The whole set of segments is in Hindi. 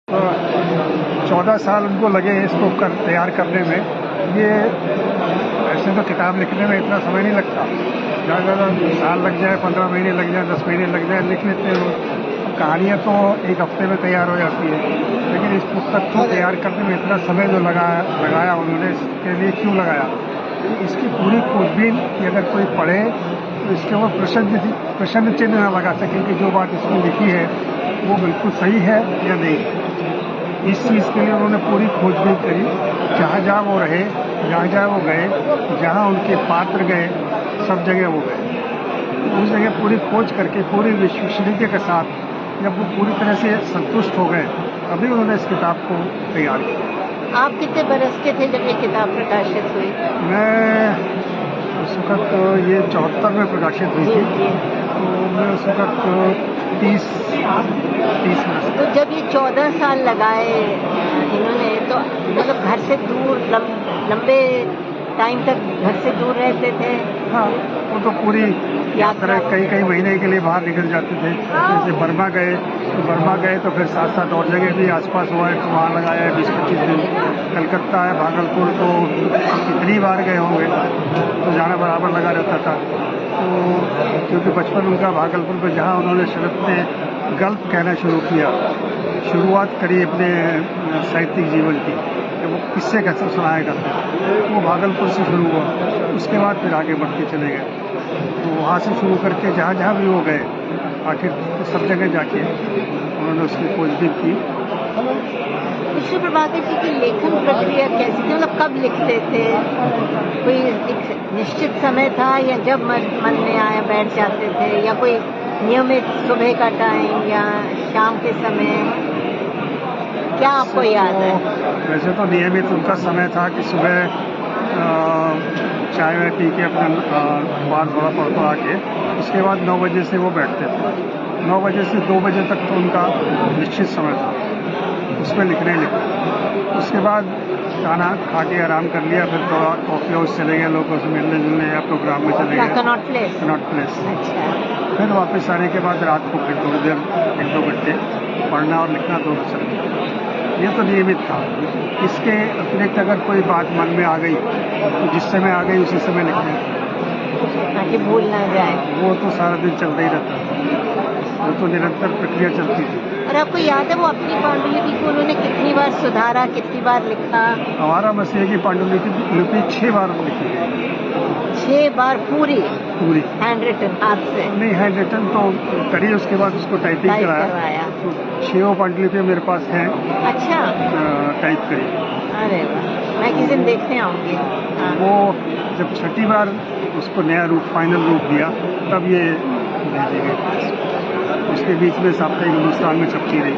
14 साल उनको लगे इसको तैयार करने में। ये ऐसे तो किताब लिखने में इतना समय नहीं लगता, ज़्यादा साल लग जाए, 15 महीने लग जाए, 10 महीने लग जाए, लिख लेते हैं लोग। कहानियाँ तो एक हफ्ते में तैयार हो जाती है, लेकिन इस पुस्तक को तैयार करने में इतना समय जो लगाया उन्होंने, इसके लिए क्यों लगाया? इसकी पूरी खोजबीन कि अगर कोई पढ़े तो इसके वो प्रश्न चिन्ह न लगा सके कि जो बात इसमें लिखी है वो बिल्कुल सही है या नहीं। इस चीज़ के लिए उन्होंने पूरी खोजबीन करी, जहाँ जहाँ वो रहे, जहाँ जहाँ वो गए, जहाँ उनके पात्र गए, सब जगह वो गए। उस जगह पूरी खोज करके पूरी विश्वसनीयता के साथ जब वो पूरी तरह से संतुष्ट हो गए, तभी उन्होंने इस किताब को तैयार किया। आप कितने बरस के थे जब ये किताब प्रकाशित हुई? मैं उस वक्त ये 74 में प्रकाशित हुई थी, तो मैं उस वक्त 30 में। तो जब ये 14 साल लगाए इन्होंने, तो मतलब घर से दूर लंबे टाइम तक घर से दूर रहते थे? हाँ, वो तो पूरी यात्रा कई महीने के लिए बाहर निकल जाते थे। जैसे बर्मा गए तो फिर साथ साथ और जगह भी आसपास हुआ है, तो वहाँ लगाया है 20-25 दिन। कलकत्ता है, भागलपुर तो कितनी बार गए होंगे, तो जाना बराबर लगा रहता था। तो क्योंकि बचपन उनका भागलपुर में, जहाँ उन्होंने शरद ने गल्प कहना शुरू किया, शुरुआत करी अपने साहित्यिक जीवन की, जब वो किस्से कैसे सुनाया करते थे, वो भागलपुर से शुरू हुआ। उसके बाद फिर आगे बढ़ते चले गए, तो वहाँ से शुरू करके जहाँ जहाँ भी वो गए, आखिर तो सब जगह जाके उन्होंने उसकी खोजबीन की। विष्णु प्रभाकर जी की लेखन प्रक्रिया कैसी थी? मतलब कब लिखते थे? कोई एक निश्चित समय था या जब मन में आया बैठ जाते थे, या कोई नियमित सुबह का टाइम या शाम के समय? क्या आपको याद है? वैसे तो नियमित उनका समय था कि सुबह चाय वाय पी के अपना अखबार थोड़ा पढ़ के, उसके बाद 9 बजे से वो बैठते थे। 9 बजे से 2 बजे तक तो उनका निश्चित समय था, उसमें लिखने लगे। उसके बाद खाना खा के आराम कर लिया, फिर थोड़ा कॉफी हाउस चले गए, लोगों से मिलने जुलने या प्रोग्राम में चले गए, कनॉट प्लेस। अच्छा। फिर वापस आने के बाद रात को फिर थोड़ी देर 1-2 घंटे पढ़ना और लिखना दोनों चलते। ये तो नियमित था। इसके अतिरिक्त अगर कोई बात मन में आ गई तो जिस समय आ गई उसी समय लिखते, ताकि भूल ना जाए। वो तो सारा दिन चलता ही रहता था, वो तो निरंतर प्रक्रिया चलती थी। और आपको याद है वो अपनी पांडुलिपि को उन्होंने कितनी बार सुधारा, कितनी बार लिखा? हमारा मसीह की पांडुलिपि 6 बार लिखी गई। 6 बार पूरी हैंड रिटन, हाथ से? नहीं, हैंड रिटन तो करी, उसके बाद उसको टाइपिंग कराया। तो 6 पांडुलिपि मेरे पास हैं। अच्छा। टाइप करी। अरे वाह, मैं किसी दिन देखने आऊंगी। हाँ। वो जब 6ठी बार उसको नया रूप, फाइनल रूप दिया, तब ये भेजी गई। उसके बीच में साप्ताहिक हिंदुस्तान में छपती रही।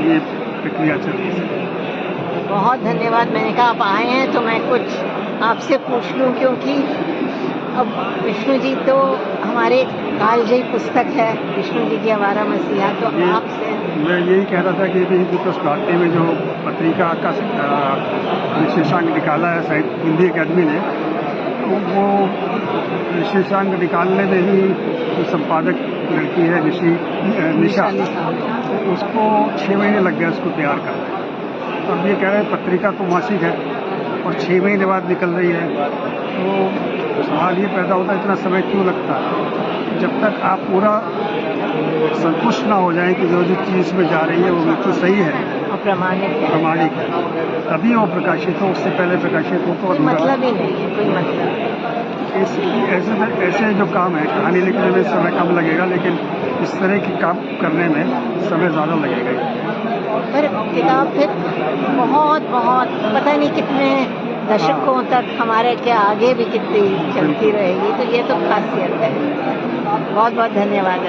ये प्रक्रिया चलती है। बहुत धन्यवाद। मैंने कहा आप आए हैं तो मैं कुछ आपसे पूछ लूं, क्योंकि अब विष्णु जी तो हमारे कालजयी पुस्तक है, विष्णु जी की आवारा मसीहा। तो आपसे मैं यही कह रहा था कि हिंदू प्रेस भारती में जो पत्रिका का विशेषांक निकाला है साहित्य हिंदी अकादमी ने, तो वो विशेषांक निकालने में ही जो संपादक लड़की है निशा, उसको 6 महीने लग गए उसको तैयार करना। अब ये कह रहे हैं पत्रिका तो मासिक है और 6 महीने बाद निकल रही है, तो सवाल ये पैदा होता है इतना समय क्यों लगता है? जब तक आप पूरा संतुष्ट ना हो जाए कि जो चीज़ इसमें जा रही है वो बिल्कुल सही है, प्रामाणिक है, तभी वो प्रकाशित हो। उससे पहले प्रकाशित हो तो मतलब ही नहीं है, कोई मतलब। ऐसे जो काम है, कहानी लिखने में समय कम लगेगा, लेकिन इस तरह के काम करने में समय ज़्यादा लगेगा। पर किताब फिर बहुत पता नहीं कितने दशकों तक हमारे के आगे भी कितनी चलती रहेगी, तो ये तो खासियत है। बहुत बहुत धन्यवाद।